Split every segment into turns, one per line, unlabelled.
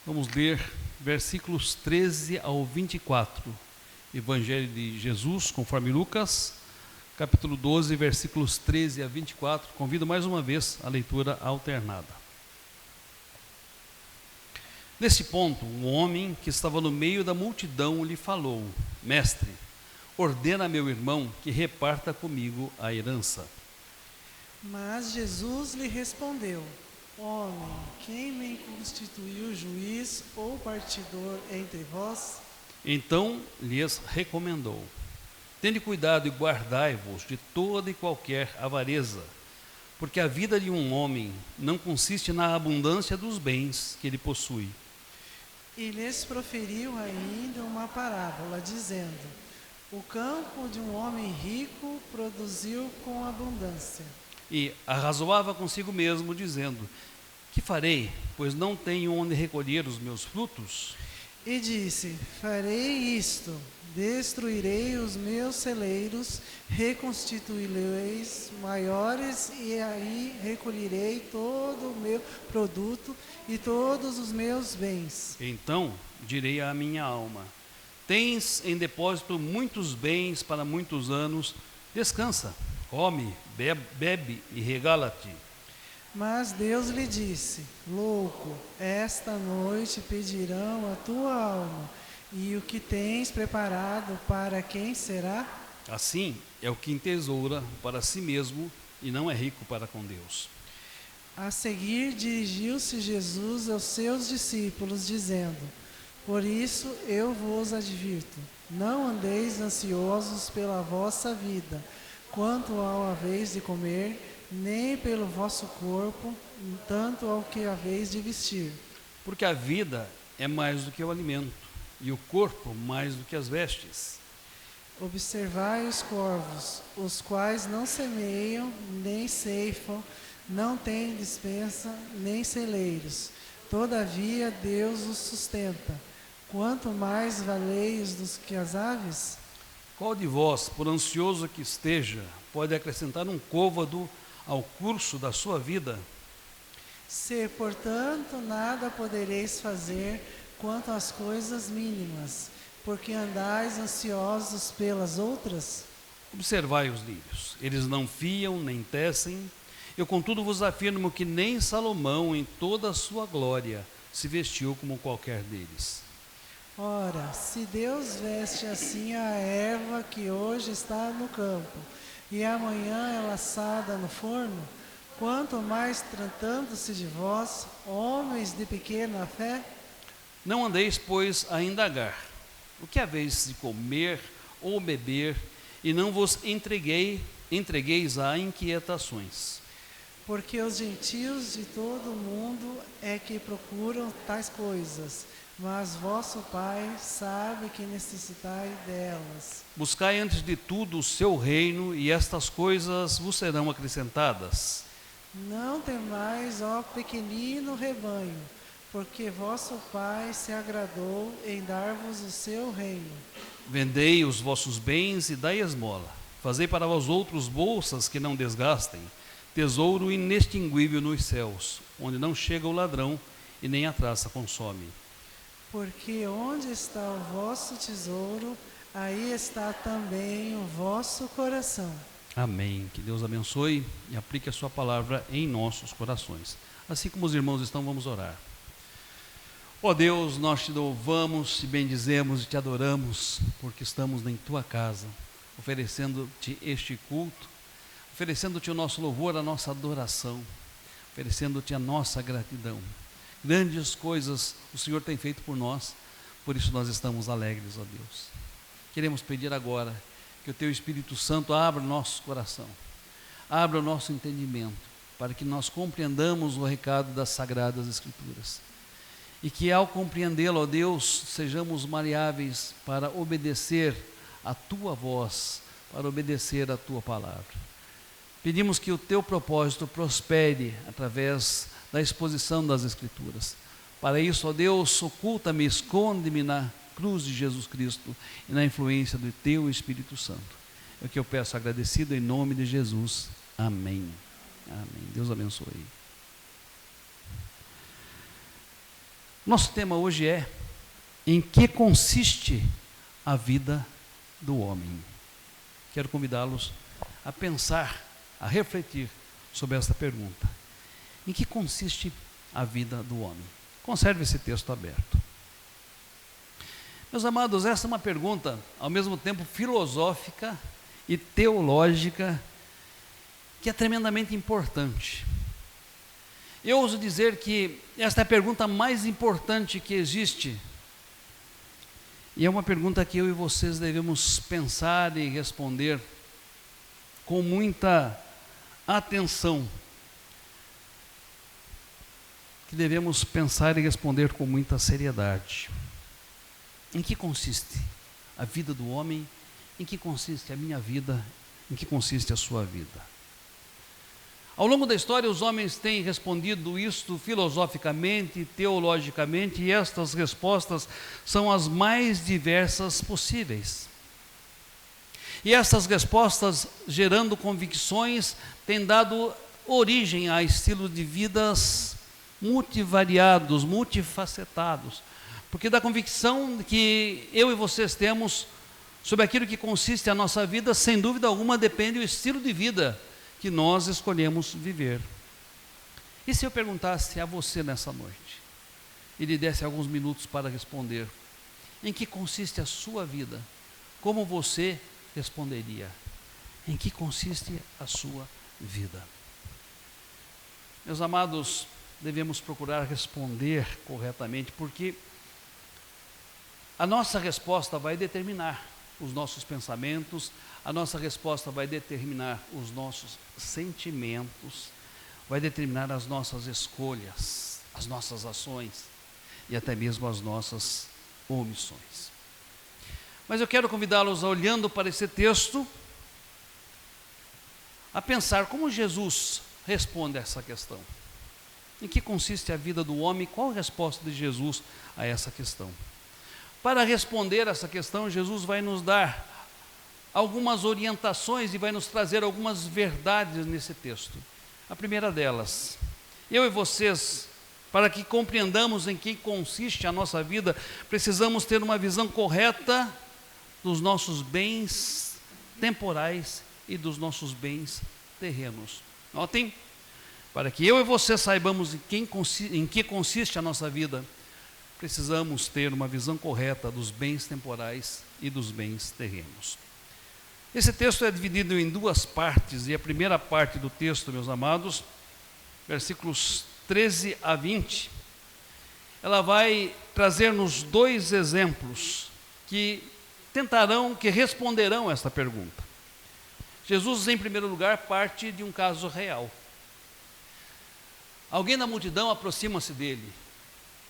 Vamos ler versículos 13 ao 24, Evangelho de Jesus, conforme Lucas, capítulo 12, versículos 13 a 24. Convido mais uma vez a leitura alternada. Nesse ponto, um homem que estava no meio da multidão lhe falou: Mestre, ordena a meu irmão que reparta comigo a herança.
Mas Jesus lhe respondeu: Homem, quem me constituiu juiz ou partidor entre vós?
Então lhes recomendou: Tende cuidado e guardai-vos de toda e qualquer avareza, porque a vida de um homem não consiste na abundância dos bens que ele possui.
E lhes proferiu ainda uma parábola, dizendo: O campo de um homem rico produziu com abundância.
E arrazoava consigo mesmo, dizendo: Que farei, pois não tenho onde recolher os meus frutos?
E disse: Farei isto, destruirei os meus celeiros, reconstituí-los maiores, e aí recolherei todo o meu produto e todos os meus bens.
Então direi à minha alma: Tens em depósito muitos bens para muitos anos, descansa, come, bebe e regala-te.
Mas Deus lhe disse: Louco, esta noite pedirão a tua alma, e o que tens preparado para quem será?
Assim é o que entesoura para si mesmo e não é rico para com Deus.
A seguir dirigiu-se Jesus aos seus discípulos, dizendo: Por isso eu vos advirto, não andeis ansiosos pela vossa vida, quanto ao haveis de comer, nem pelo vosso corpo, tanto ao que haveis de vestir.
Porque a vida é mais do que o alimento, e o corpo mais do que as vestes.
Observai os corvos, os quais não semeiam, nem ceifam, não têm despensa, nem celeiros. Todavia Deus os sustenta. Quanto mais valeios do que as aves?
Qual de vós, por ansioso que esteja, pode acrescentar um côvado ao curso da sua vida?
Se, portanto, nada podereis fazer quanto às coisas mínimas, porque andais ansiosos pelas outras?
Observai os lírios, eles não fiam nem tecem. Eu, contudo, vos afirmo que nem Salomão, em toda a sua glória, se vestiu como qualquer deles.
Ora, se Deus veste assim a erva que hoje está no campo, e amanhã é laçada no forno, quanto mais tratando-se de vós, homens de pequena fé?
Não andeis, pois, a indagar o que haveis de comer ou beber, e não vos entregueis a inquietações.
Porque os gentios de todo o mundo é que procuram tais coisas, mas vosso Pai sabe que necessitai delas.
Buscai antes de tudo o seu reino, e estas coisas vos serão acrescentadas.
Não temais, ó pequenino rebanho, porque vosso Pai se agradou em dar-vos o seu reino.
Vendei os vossos bens e dai esmola. Fazei para vós outros bolsas que não desgastem, tesouro inextinguível nos céus, onde não chega o ladrão e nem a traça consome.
Porque onde está o vosso tesouro, aí está também o vosso coração.
Amém. Que Deus abençoe e aplique a sua palavra em nossos corações. Assim como os irmãos estão, vamos orar. Ó Deus, nós te louvamos, te bendizemos e te adoramos, porque estamos em tua casa, oferecendo-te este culto, oferecendo-te o nosso louvor, a nossa adoração, oferecendo-te a nossa gratidão. Grandes coisas o Senhor tem feito por nós, por isso nós estamos alegres, ó Deus. Queremos pedir agora que o teu Espírito Santo abra o nosso coração, abra o nosso entendimento, para que nós compreendamos o recado das Sagradas Escrituras. E que ao compreendê-lo, ó Deus, sejamos maleáveis para obedecer a tua voz, para obedecer a tua palavra. Pedimos que o teu propósito prospere através da exposição das Escrituras. Para isso, ó Deus, oculta-me, esconde-me na cruz de Jesus Cristo e na influência do teu Espírito Santo. É o que eu peço agradecido em nome de Jesus. Amém. Amém. Deus abençoe. Nosso tema hoje é: em que consiste a vida do homem? Quero convidá-los a pensar, a refletir sobre esta pergunta. Em que consiste a vida do homem? Conserve esse texto aberto. Meus amados, essa é uma pergunta ao mesmo tempo filosófica e teológica, que é tremendamente importante. Eu ouso dizer que esta é a pergunta mais importante que existe, e é uma pergunta que eu e vocês devemos pensar e responder com muita atenção, que devemos pensar e responder com muita seriedade. Em que consiste a vida do homem? Em que consiste a minha vida? Em que consiste a sua vida? Ao longo da história, os homens têm respondido isto filosoficamente, teologicamente, e estas respostas são as mais diversas possíveis. E essas respostas, gerando convicções, têm dado origem a estilos de vidas multivariados, multifacetados, porque da convicção que eu e vocês temos sobre aquilo que consiste a nossa vida, sem dúvida alguma depende o estilo de vida que nós escolhemos viver. E se eu perguntasse a você nessa noite, e lhe desse alguns minutos para responder, em que consiste a sua vida, como você responderia? Em que consiste a sua vida? Meus amados, devemos procurar responder corretamente, porque a nossa resposta vai determinar os nossos pensamentos, a nossa resposta vai determinar os nossos sentimentos, vai determinar as nossas escolhas, as nossas ações e até mesmo as nossas omissões. Mas eu quero convidá-los, olhando para esse texto, a pensar como Jesus responde a essa questão. Em que consiste a vida do homem? Qual a resposta de Jesus a essa questão? Para responder essa questão, Jesus vai nos dar algumas orientações e vai nos trazer algumas verdades nesse texto. A primeira delas: eu e vocês, para que compreendamos em que consiste a nossa vida, precisamos ter uma visão correta dos nossos bens temporais e dos nossos bens terrenos. Notem, para que eu e você saibamos em que consiste a nossa vida, precisamos ter uma visão correta dos bens temporais e dos bens terrenos. Esse texto é dividido em duas partes, e a primeira parte do texto, meus amados, versículos 13 a 20, ela vai trazer-nos dois exemplos que responderão esta pergunta. Jesus, em primeiro lugar, parte de um caso real. Alguém da multidão aproxima-se dele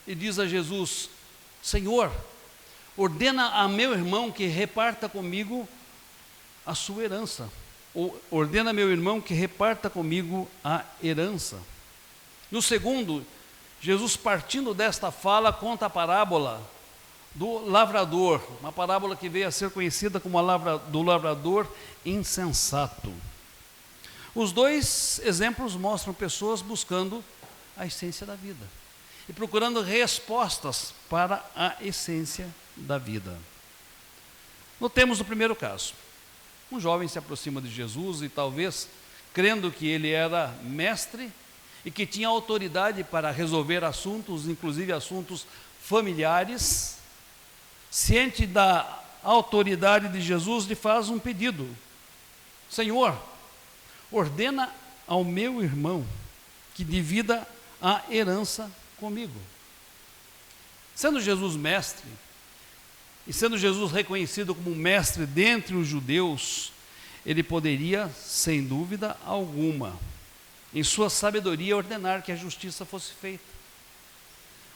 e diz a Jesus: Senhor, ordena a meu irmão que reparta comigo a sua herança. Ordena a meu irmão que reparta comigo a herança. No segundo, Jesus, partindo desta fala, conta a parábola do lavrador, uma parábola que veio a ser conhecida como do lavrador insensato. Os dois exemplos mostram pessoas buscando a essência da vida e procurando respostas para a essência da vida. Notemos o primeiro caso. Um jovem se aproxima de Jesus e, talvez crendo que ele era mestre e que tinha autoridade para resolver assuntos, inclusive assuntos familiares, ciente da autoridade de Jesus, lhe faz um pedido: Senhor, ordena ao meu irmão que divida a herança comigo. Sendo Jesus mestre, e sendo Jesus reconhecido como mestre dentre os judeus, ele poderia, sem dúvida alguma, em sua sabedoria, ordenar que a justiça fosse feita,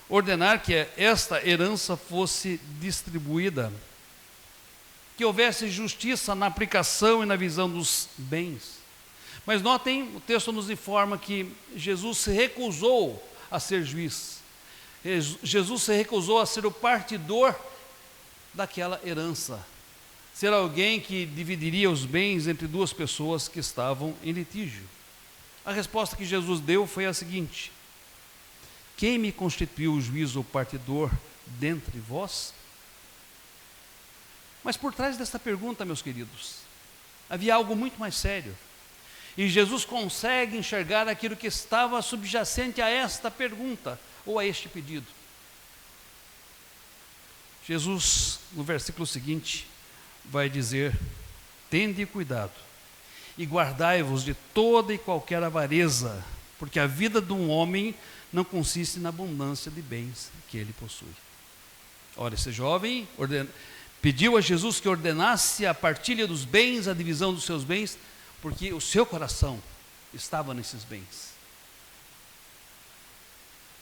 ordenar que esta herança fosse distribuída, que houvesse justiça na aplicação e na visão dos bens. Mas notem, o texto nos informa que Jesus se recusou a ser juiz. Jesus se recusou a ser o partidor daquela herança, ser alguém que dividiria os bens entre duas pessoas que estavam em litígio. A resposta que Jesus deu foi a seguinte: quem me constituiu o juiz ou partidor dentre vós? Mas por trás desta pergunta, meus queridos, havia algo muito mais sério. E Jesus consegue enxergar aquilo que estava subjacente a esta pergunta, ou a este pedido. Jesus, no versículo seguinte, vai dizer: tende cuidado e guardai-vos de toda e qualquer avareza, porque a vida de um homem não consiste na abundância de bens que ele possui. Ora, esse jovem pediu a Jesus que ordenasse a partilha dos bens, a divisão dos seus bens, porque o seu coração estava nesses bens.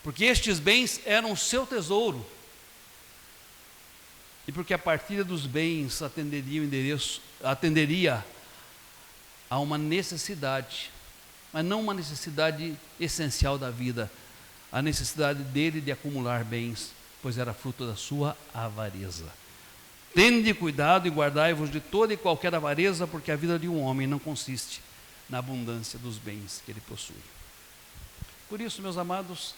Porque estes bens eram o seu tesouro. E porque a partilha dos bens atenderia a uma necessidade, mas não uma necessidade essencial da vida, a necessidade dele de acumular bens, pois era fruto da sua avareza. Tende cuidado e guardai-vos de toda e qualquer avareza, porque a vida de um homem não consiste na abundância dos bens que ele possui. Por isso, meus amados,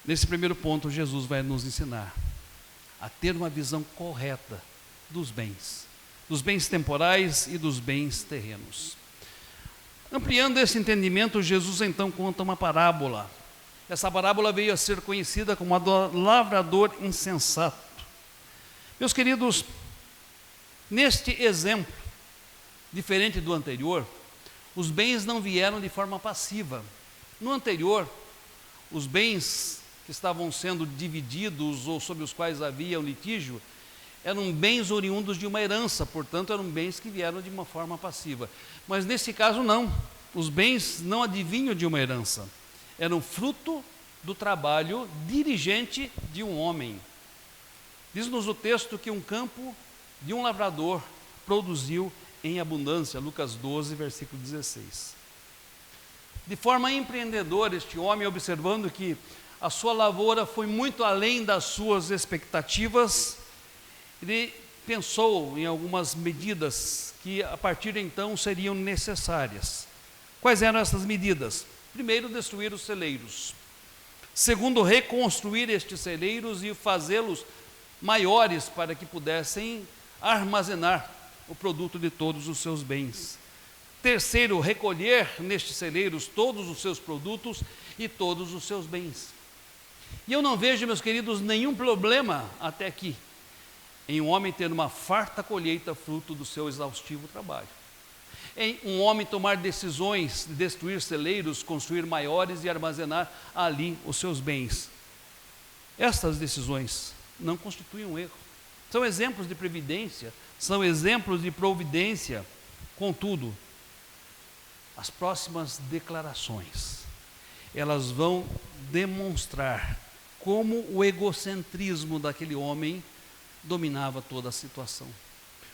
nesse primeiro ponto, Jesus vai nos ensinar a ter uma visão correta dos bens temporais e dos bens terrenos. Ampliando esse entendimento, Jesus então conta uma parábola. Essa parábola veio a ser conhecida como a do lavrador insensato. Meus queridos, neste exemplo, diferente do anterior, os bens não vieram de forma passiva. No anterior, os bens que estavam sendo divididos ou sobre os quais havia um litígio, eram bens oriundos de uma herança, portanto eram bens que vieram de uma forma passiva. Mas nesse caso não, os bens não advinham de uma herança, eram fruto do trabalho diligente de um homem. Diz-nos o texto que um campo de um lavrador produziu em abundância, Lucas 12, versículo 16. De forma empreendedora, este homem, observando que a sua lavoura foi muito além das suas expectativas, ele pensou em algumas medidas que a partir de então seriam necessárias. Quais eram essas medidas? Primeiro, destruir os celeiros. Segundo, reconstruir estes celeiros e fazê-los maiores para que pudessem armazenar o produto de todos os seus bens. Terceiro, recolher nestes celeiros todos os seus produtos e todos os seus bens. E eu não vejo, meus queridos, nenhum problema até aqui em um homem ter uma farta colheita fruto do seu exaustivo trabalho. Em um homem tomar decisões de destruir celeiros, construir maiores e armazenar ali os seus bens. Estas decisões não constituem um erro. São exemplos de previdência, são exemplos de providência. Contudo, as próximas declarações, elas vão demonstrar como o egocentrismo daquele homem dominava toda a situação.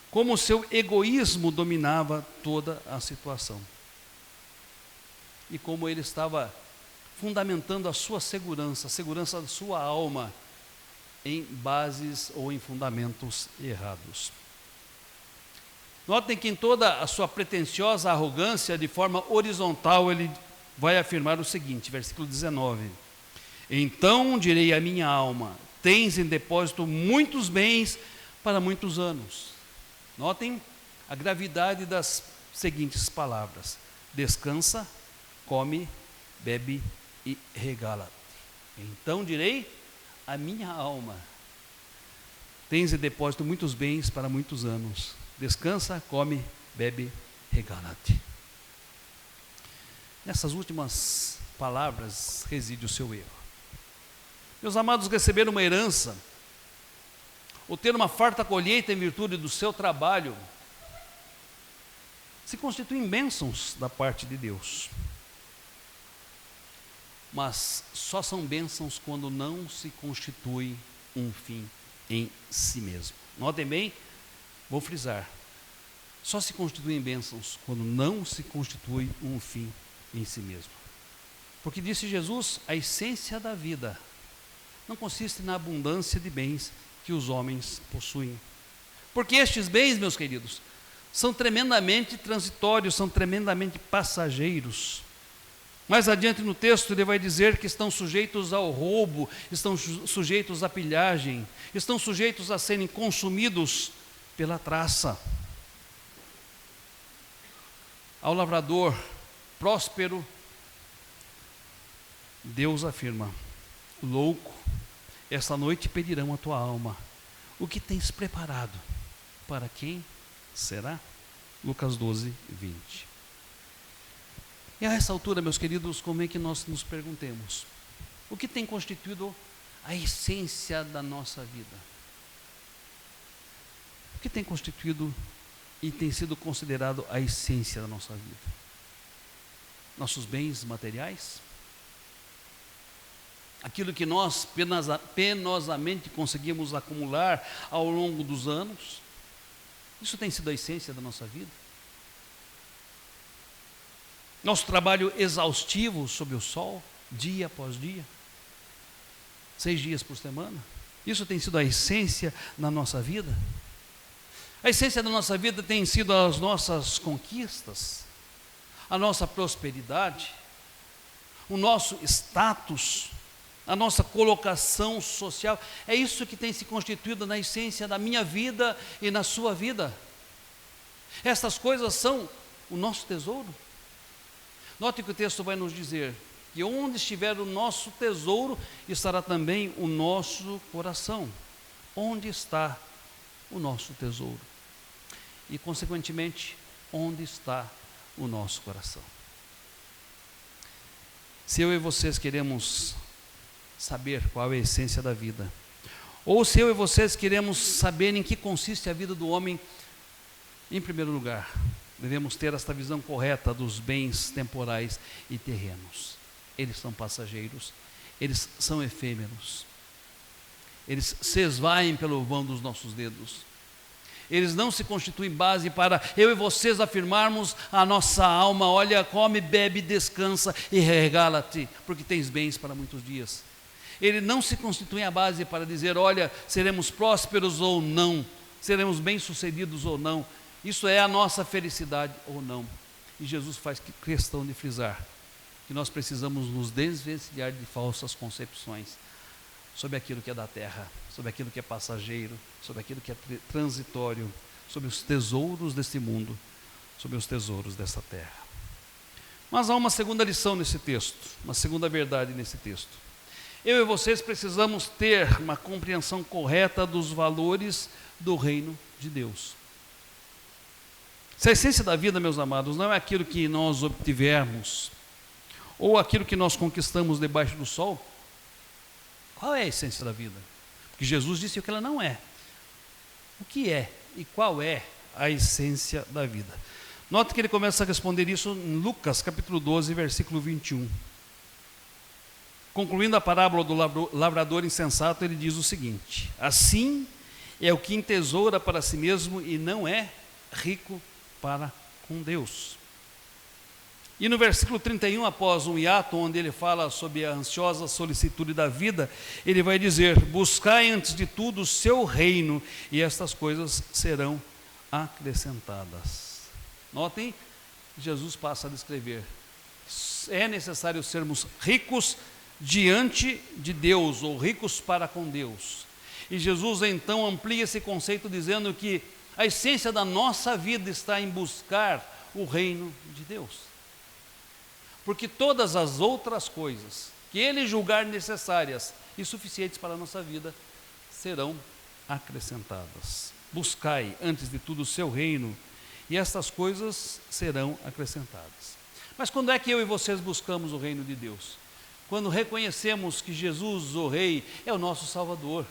Como o seu egoísmo dominava toda a situação. E como ele estava fundamentando a sua segurança, a segurança da sua alma, em bases ou em fundamentos errados. Notem que em toda a sua pretensiosa arrogância, de forma horizontal, ele vai afirmar o seguinte, versículo 19: então direi à minha alma, tens em depósito muitos bens para muitos anos. Notem a gravidade das seguintes palavras: descansa, come, bebe e regala-te. Então direi à minha alma, tens em depósito muitos bens para muitos anos. Descansa, come, bebe, regala-te. Nessas últimas palavras reside o seu erro. Meus amados, receber uma herança, ou ter uma farta colheita em virtude do seu trabalho, se constituem bênçãos da parte de Deus. Mas só são bênçãos quando não se constitui um fim em si mesmo. Notem bem, vou frisar, só se constituem bênçãos quando não se constitui um fim em si mesmo. Porque disse Jesus, a essência da vida não consiste na abundância de bens que os homens possuem. Porque estes bens, meus queridos, são tremendamente transitórios, são tremendamente passageiros. Mais adiante no texto ele vai dizer que estão sujeitos ao roubo, estão sujeitos à pilhagem, estão sujeitos a serem consumidos pela traça. Ao lavrador próspero, Deus afirma: louco, esta noite pedirão a tua alma. O que tens preparado? Para quem será? Lucas 12, 20. E a essa altura, meus queridos, como é que nós nos perguntemos? O que tem constituído a essência da nossa vida? O que tem constituído e tem sido considerado a essência da nossa vida? Nossos bens materiais? Aquilo que nós penosamente conseguimos acumular ao longo dos anos? Isso tem sido a essência da nossa vida? Nosso trabalho exaustivo sob o sol, dia após dia, 6 dias por semana, isso tem sido a essência da nossa vida? A essência da nossa vida tem sido as nossas conquistas, a nossa prosperidade, o nosso status, a nossa colocação social. É isso que tem se constituído na essência da minha vida e na sua vida. Estas coisas são o nosso tesouro. Note que o texto vai nos dizer que onde estiver o nosso tesouro, estará também o nosso coração. Onde está o nosso tesouro? E, consequentemente, onde está o nosso coração? Se eu e vocês queremos saber qual é a essência da vida, ou se eu e vocês queremos saber em que consiste a vida do homem, em primeiro lugar, devemos ter esta visão correta dos bens temporais e terrenos. Eles são passageiros, eles são efêmeros, eles se esvaem pelo vão dos nossos dedos. Eles não se constituem base para eu e vocês afirmarmos a nossa alma: olha, come, bebe, descansa e regala-te, porque tens bens para muitos dias. Ele não se constitui a base para dizer: olha, seremos prósperos ou não, seremos bem-sucedidos ou não, isso é a nossa felicidade ou não. E Jesus faz questão de frisar que nós precisamos nos desvencilhar de falsas concepções sobre aquilo que é da terra, sobre aquilo que é passageiro, sobre aquilo que é transitório, sobre os tesouros deste mundo, sobre os tesouros dessa terra. Mas há uma segunda lição nesse texto, uma segunda verdade nesse texto. Eu e vocês precisamos ter uma compreensão correta dos valores do reino de Deus. Se a essência da vida, meus amados, não é aquilo que nós obtivermos, ou aquilo que nós conquistamos debaixo do sol, qual é a essência da vida? Porque Jesus disse o que ela não é. O que é e qual é a essência da vida? Note que ele começa a responder isso em Lucas capítulo 12, versículo 21. Concluindo a parábola do lavrador insensato, ele diz o seguinte: assim é o que entesoura para si mesmo e não é rico para com Deus. E no versículo 31, após um hiato onde ele fala sobre a ansiosa solicitude da vida, ele vai dizer: buscai antes de tudo o seu reino e estas coisas serão acrescentadas. Notem, Jesus passa a descrever: é necessário sermos ricos diante de Deus, ou ricos para com Deus. E Jesus então amplia esse conceito dizendo que a essência da nossa vida está em buscar o reino de Deus. Porque todas as outras coisas que Ele julgar necessárias e suficientes para a nossa vida serão acrescentadas. Buscai antes de tudo o seu reino e estas coisas serão acrescentadas. Mas quando é que eu e vocês buscamos o reino de Deus? Quando reconhecemos que Jesus, o Rei, é o nosso Salvador.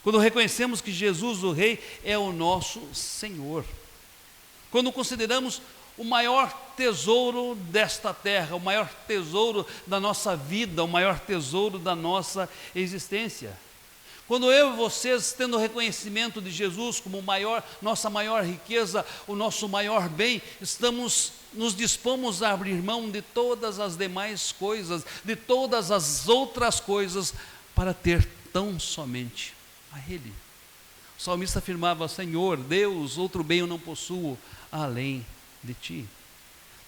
Quando reconhecemos que Jesus, o Rei, é o nosso Senhor. Quando consideramos o maior tesouro desta terra, o maior tesouro da nossa vida, o maior tesouro da nossa existência. Quando eu e vocês, tendo reconhecimento de Jesus como nossa maior riqueza, o nosso maior bem, nos dispomos a abrir mão de todas as demais coisas, de todas as outras coisas, para ter tão somente a Ele. O salmista afirmava: Senhor, Deus, outro bem eu não possuo além de Ti.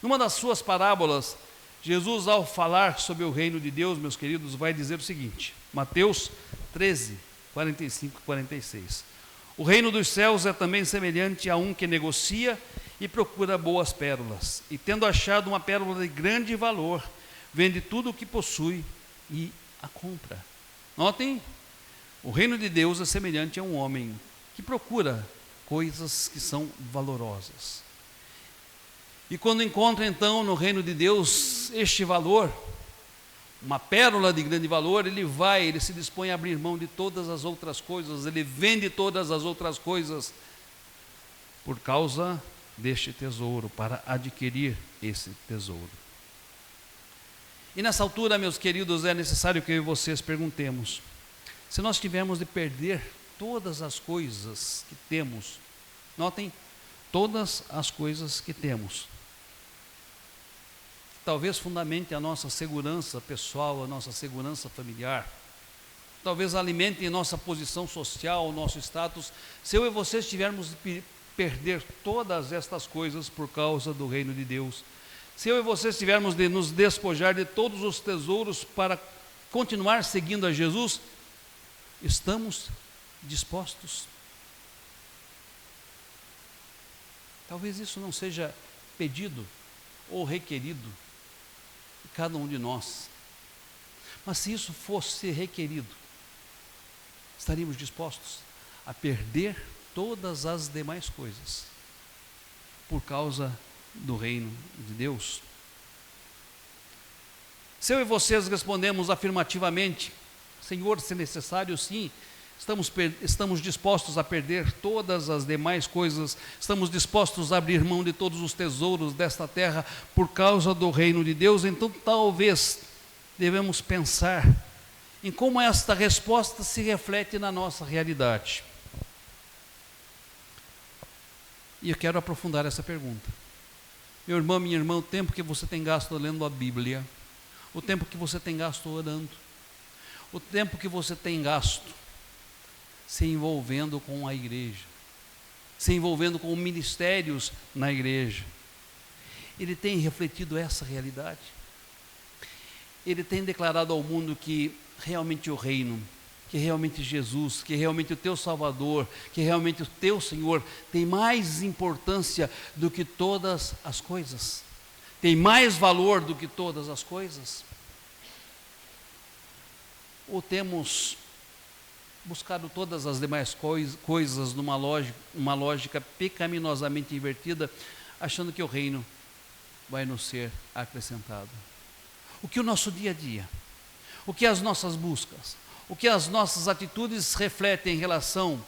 Numa das suas parábolas, Jesus, ao falar sobre o reino de Deus, meus queridos, vai dizer o seguinte, Mateus 13, 45 e 46. O reino dos céus é também semelhante a um que negocia e procura boas pérolas, e tendo achado uma pérola de grande valor, vende tudo o que possui e a compra. Notem, o reino de Deus é semelhante a um homem que procura coisas que são valorosas. E quando encontra então no reino de Deus este valor, uma pérola de grande valor, ele se dispõe a abrir mão de todas as outras coisas, ele vende todas as outras coisas por causa deste tesouro, para adquirir esse tesouro. E nessa altura, meus queridos, é necessário que eu e vocês perguntemos, se nós tivermos de perder todas as coisas que temos, notem, todas as coisas que temos, talvez fundamente a nossa segurança pessoal, a nossa segurança familiar, talvez alimente nossa posição social, o nosso status, se eu e vocês tivermos de perder todas estas coisas por causa do reino de Deus, se eu e vocês tivermos de nos despojar de todos os tesouros para continuar seguindo a Jesus, estamos dispostos? Talvez isso não seja pedido ou requerido de cada um de nós, mas se isso fosse requerido, estaríamos dispostos a perder todas as demais coisas por causa do reino de Deus? Se eu e vocês respondemos afirmativamente, Senhor, se necessário, sim, estamos dispostos a perder todas as demais coisas, estamos dispostos a abrir mão de todos os tesouros desta terra por causa do reino de Deus, então talvez devemos pensar em como esta resposta se reflete na nossa realidade. E eu quero aprofundar essa pergunta. Meu irmão, minha irmã, o tempo que você tem gasto lendo a Bíblia, o tempo que você tem gasto orando, o tempo que você tem gasto se envolvendo com a igreja, se envolvendo com ministérios na igreja, ele tem refletido essa realidade? Ele tem declarado ao mundo que realmente o reino, que realmente Jesus, que realmente o teu Salvador, que realmente o teu Senhor tem mais importância do que todas as coisas, tem mais valor do que todas as coisas? Ou temos buscado todas as demais coisas numa lógica pecaminosamente invertida, achando que o reino vai nos ser acrescentado? O que o nosso dia a dia, o que as nossas buscas, o que as nossas atitudes refletem em relação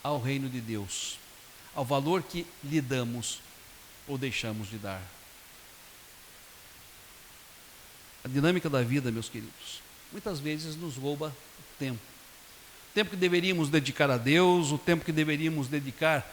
ao reino de Deus, ao valor que lhe damos ou deixamos de dar? A dinâmica da vida, meus queridos, muitas vezes nos rouba o tempo que deveríamos dedicar a Deus, o tempo que deveríamos dedicar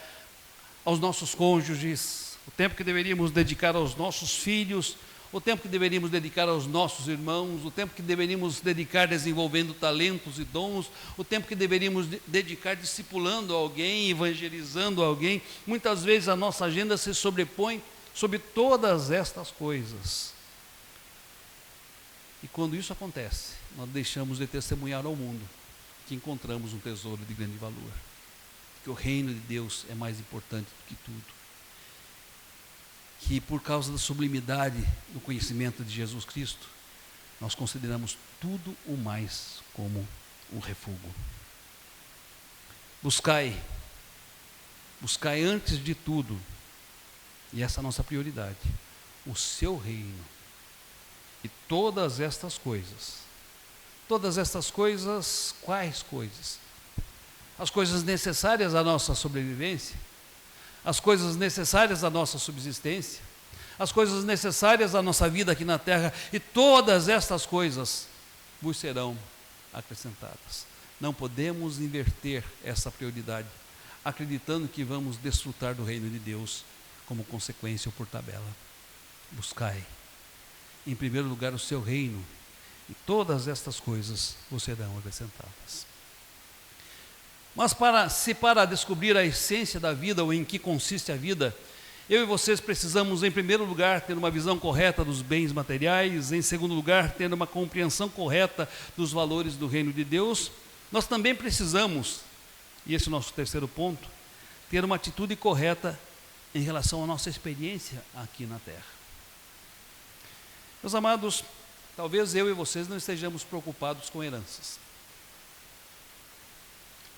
aos nossos cônjuges, o tempo que deveríamos dedicar aos nossos filhos, o tempo que deveríamos dedicar aos nossos irmãos, o tempo que deveríamos dedicar desenvolvendo talentos e dons, o tempo que deveríamos dedicar discipulando alguém, evangelizando alguém. Muitas vezes a nossa agenda se sobrepõe sobre todas estas coisas. E quando isso acontece, nós deixamos de testemunhar ao mundo que encontramos um tesouro de grande valor, que o reino de Deus é mais importante do que tudo, que por causa da sublimidade do conhecimento de Jesus Cristo, nós consideramos tudo o mais como um refúgio. Buscai antes de tudo, e essa é a nossa prioridade, o seu reino, e todas estas coisas, quais coisas? As coisas necessárias à nossa sobrevivência, as coisas necessárias à nossa subsistência, as coisas necessárias à nossa vida aqui na terra, e todas estas coisas vos serão acrescentadas. Não podemos inverter essa prioridade, acreditando que vamos desfrutar do reino de Deus como consequência ou por tabela. Buscai, em primeiro lugar, o seu reino, e todas estas coisas vos serão acrescentadas. Mas para descobrir a essência da vida, ou em que consiste a vida, Eu e vocês precisamos, em primeiro lugar, ter uma visão correta dos bens materiais, em segundo lugar, ter uma compreensão correta dos valores do reino de Deus. Nós também precisamos, e esse é o nosso terceiro ponto, ter uma atitude correta em relação à nossa experiência aqui na terra. Meus amados, talvez eu e vocês não estejamos preocupados com heranças.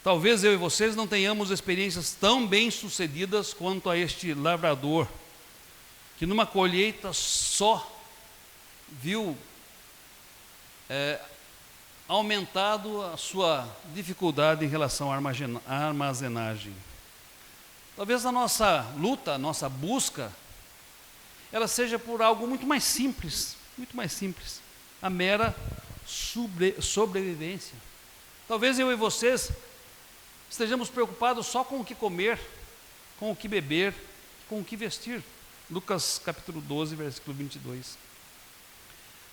Talvez eu e vocês não tenhamos experiências tão bem sucedidas quanto a este lavrador, que numa colheita só viu aumentado a sua dificuldade em relação à armazenagem. Talvez a nossa luta, a nossa busca, ela seja por algo muito mais simples, a mera sobrevivência. Talvez eu e vocês estejamos preocupados só com o que comer, com o que beber, com o que vestir. Lucas capítulo 12, versículo 22.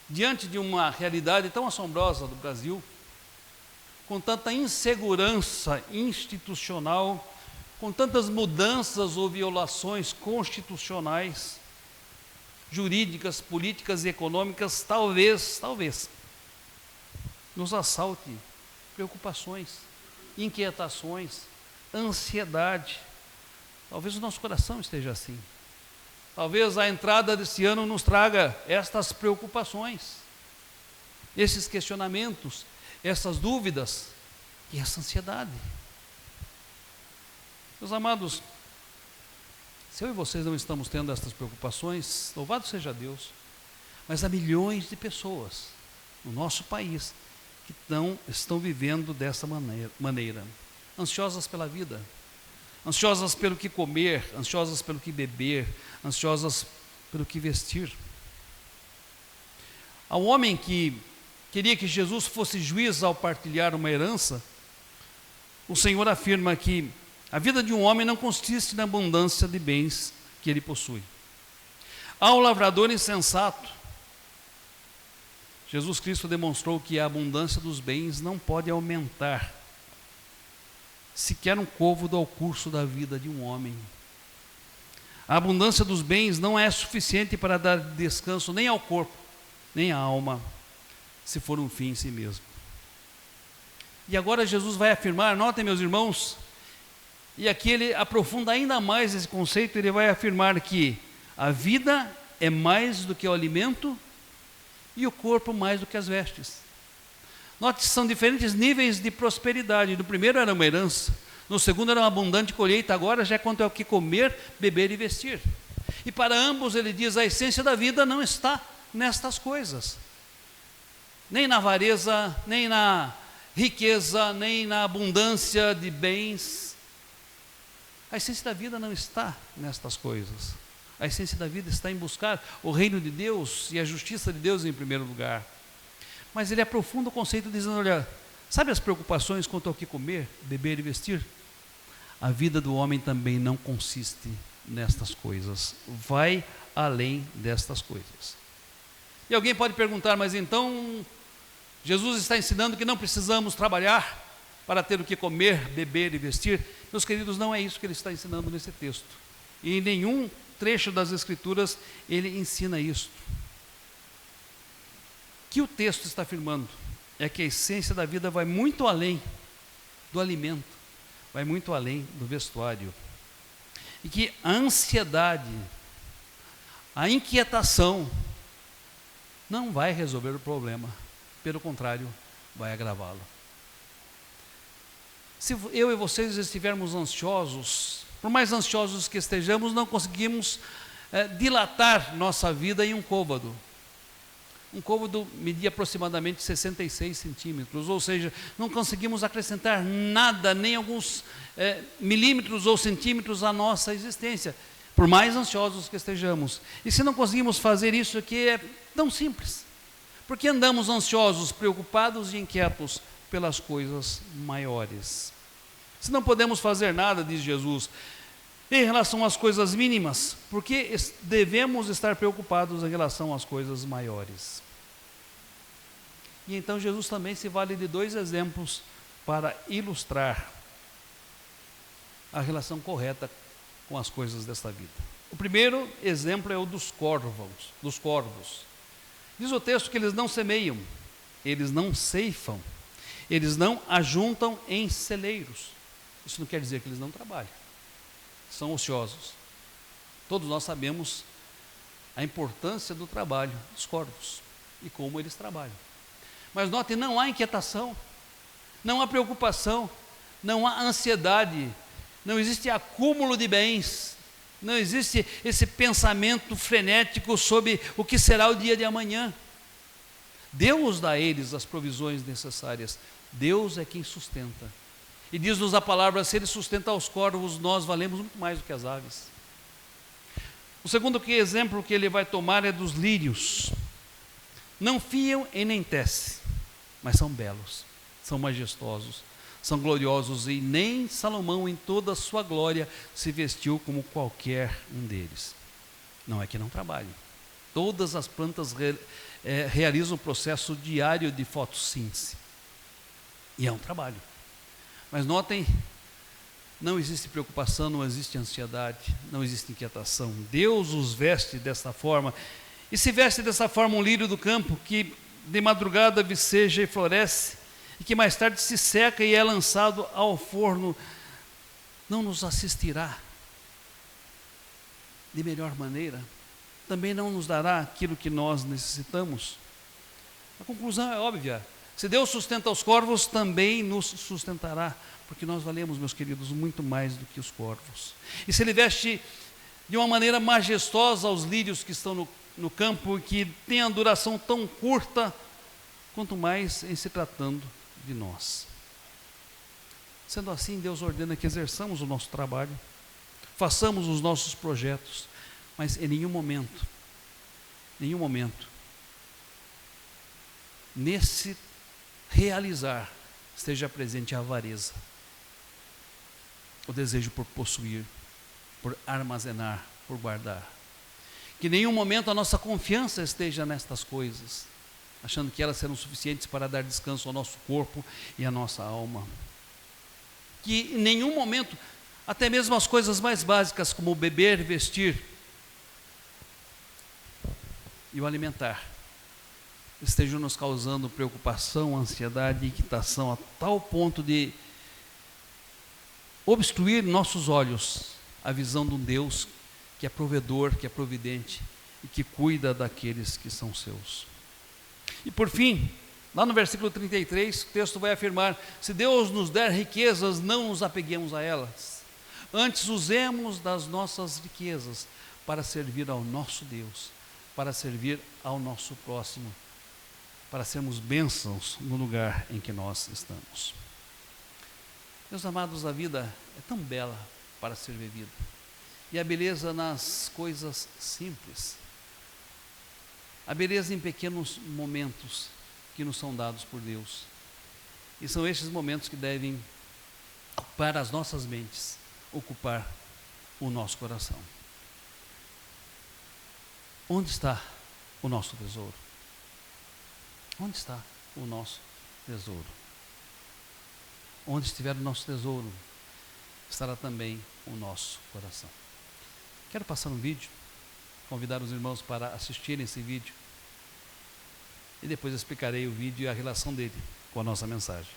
Diante de uma realidade tão assombrosa do Brasil, com tanta insegurança institucional, com tantas mudanças ou violações constitucionais, jurídicas, políticas e econômicas, talvez nos assalte preocupações, inquietações, ansiedade. Talvez o nosso coração esteja assim. Talvez a entrada desse ano nos traga estas preocupações, esses questionamentos, essas dúvidas e essa ansiedade. Meus amados, se eu e vocês não estamos tendo estas preocupações, louvado seja Deus, mas há milhões de pessoas no nosso país que estão vivendo dessa maneira, ansiosas pela vida, ansiosas pelo que comer, ansiosas pelo que beber, ansiosas pelo que vestir. Ao homem que queria que Jesus fosse juiz ao partilhar uma herança, o Senhor afirma que a vida de um homem não consiste na abundância de bens que ele possui. Ao lavrador insensato, Jesus Cristo demonstrou que a abundância dos bens não pode aumentar sequer um côvado ao curso da vida de um homem. A abundância dos bens não é suficiente para dar descanso nem ao corpo, nem à alma, se for um fim em si mesmo. E agora Jesus vai afirmar, notem meus irmãos, e aqui ele aprofunda ainda mais esse conceito, ele vai afirmar que a vida é mais do que o alimento e o corpo mais do que as vestes. Note que são diferentes níveis de prosperidade. No primeiro era uma herança, no segundo era uma abundante colheita, agora já é quanto ao que comer, beber e vestir. E para ambos ele diz, a essência da vida não está nestas coisas, nem na avareza, nem na riqueza, nem na abundância de bens. A essência da vida não está nestas coisas. A essência da vida está em buscar o reino de Deus e a justiça de Deus em primeiro lugar. Mas ele aprofunda o conceito dizendo, olha, sabe as preocupações quanto ao que comer, beber e vestir? A vida do homem também não consiste nestas coisas, vai além destas coisas. E alguém pode perguntar, mas então Jesus está ensinando que não precisamos trabalhar para ter o que comer, beber e vestir? Meus queridos, não é isso que ele está ensinando nesse texto. E em nenhum trecho das Escrituras ele ensina isso. O que o texto está afirmando é que a essência da vida vai muito além do alimento, vai muito além do vestuário. E que a ansiedade, a inquietação, não vai resolver o problema, pelo contrário, vai agravá-lo. Se eu e vocês estivermos ansiosos, por mais ansiosos que estejamos, não conseguimos dilatar nossa vida em um côvado. Um côvado media aproximadamente 66 centímetros, ou seja, não conseguimos acrescentar nada, nem alguns milímetros ou centímetros à nossa existência, por mais ansiosos que estejamos. E se não conseguimos fazer isso aqui, é tão simples, porque andamos ansiosos, preocupados e inquietos pelas coisas maiores. Se não podemos fazer nada, diz Jesus, em relação às coisas mínimas, porque devemos estar preocupados em relação às coisas maiores. E então Jesus também se vale de dois exemplos para ilustrar a relação correta com as coisas desta vida. O primeiro exemplo é o dos corvos. Diz o texto que eles não semeiam, eles não ceifam, eles não ajuntam em celeiros. Isso não quer dizer que eles não trabalham, são ociosos. Todos nós sabemos a importância do trabalho dos corvos e como eles trabalham. Mas note, não há inquietação, não há preocupação, não há ansiedade, não existe acúmulo de bens, não existe esse pensamento frenético sobre o que será o dia de amanhã. Deus dá a eles as provisões necessárias, Deus é quem sustenta. E diz-nos a palavra, se Ele sustenta os corvos, nós valemos muito mais do que as aves. O segundo exemplo que ele vai tomar é dos lírios. Não fiam e nem tecem, mas são belos, são majestosos, são gloriosos, e nem Salomão em toda a sua glória se vestiu como qualquer um deles. Não é que não trabalhem. Todas as plantas realizam o processo diário de fotossíntese. E é um trabalho. Mas notem, não existe preocupação, não existe ansiedade, não existe inquietação. Deus os veste dessa forma. E se veste dessa forma um lírio do campo, que de madrugada viceja e floresce, e que mais tarde se seca e é lançado ao forno, não nos assistirá de melhor maneira? Também não nos dará aquilo que nós necessitamos? A conclusão é óbvia. Se Deus sustenta os corvos, também nos sustentará, porque nós valemos, meus queridos, muito mais do que os corvos. E se Ele veste de uma maneira majestosa os lírios que estão no campo, e que tem a duração tão curta, quanto mais em se tratando de nós. Sendo assim, Deus ordena que exerçamos o nosso trabalho, façamos os nossos projetos, mas em nenhum momento, nesse realizar, esteja presente a avareza, o desejo por possuir, por armazenar, por guardar. Que em nenhum momento a nossa confiança esteja nestas coisas, achando que elas serão suficientes para dar descanso ao nosso corpo e à nossa alma. Que em nenhum momento, até mesmo as coisas mais básicas, como beber, vestir e o alimentar, estejam nos causando preocupação, ansiedade e inquietação, a tal ponto de obstruir nossos olhos a visão de um Deus que é provedor, que é providente e que cuida daqueles que são seus. E por fim, lá no versículo 33, o texto vai afirmar: se Deus nos der riquezas, não nos apeguemos a elas, antes usemos das nossas riquezas para servir ao nosso Deus, para servir ao nosso próximo, para sermos bênçãos no lugar em que nós estamos. Meus amados, a vida é tão bela para ser vivida, e a beleza nas coisas simples, a beleza em pequenos momentos que nos são dados por Deus, e são estes momentos que devem ocupar as nossas mentes, ocupar o nosso coração. Onde está o nosso tesouro? Onde está o nosso tesouro? Onde estiver o nosso tesouro, estará também o nosso coração. Quero passar um vídeo, convidar os irmãos para assistirem esse vídeo, e depois explicarei o vídeo e a relação dele com a nossa mensagem.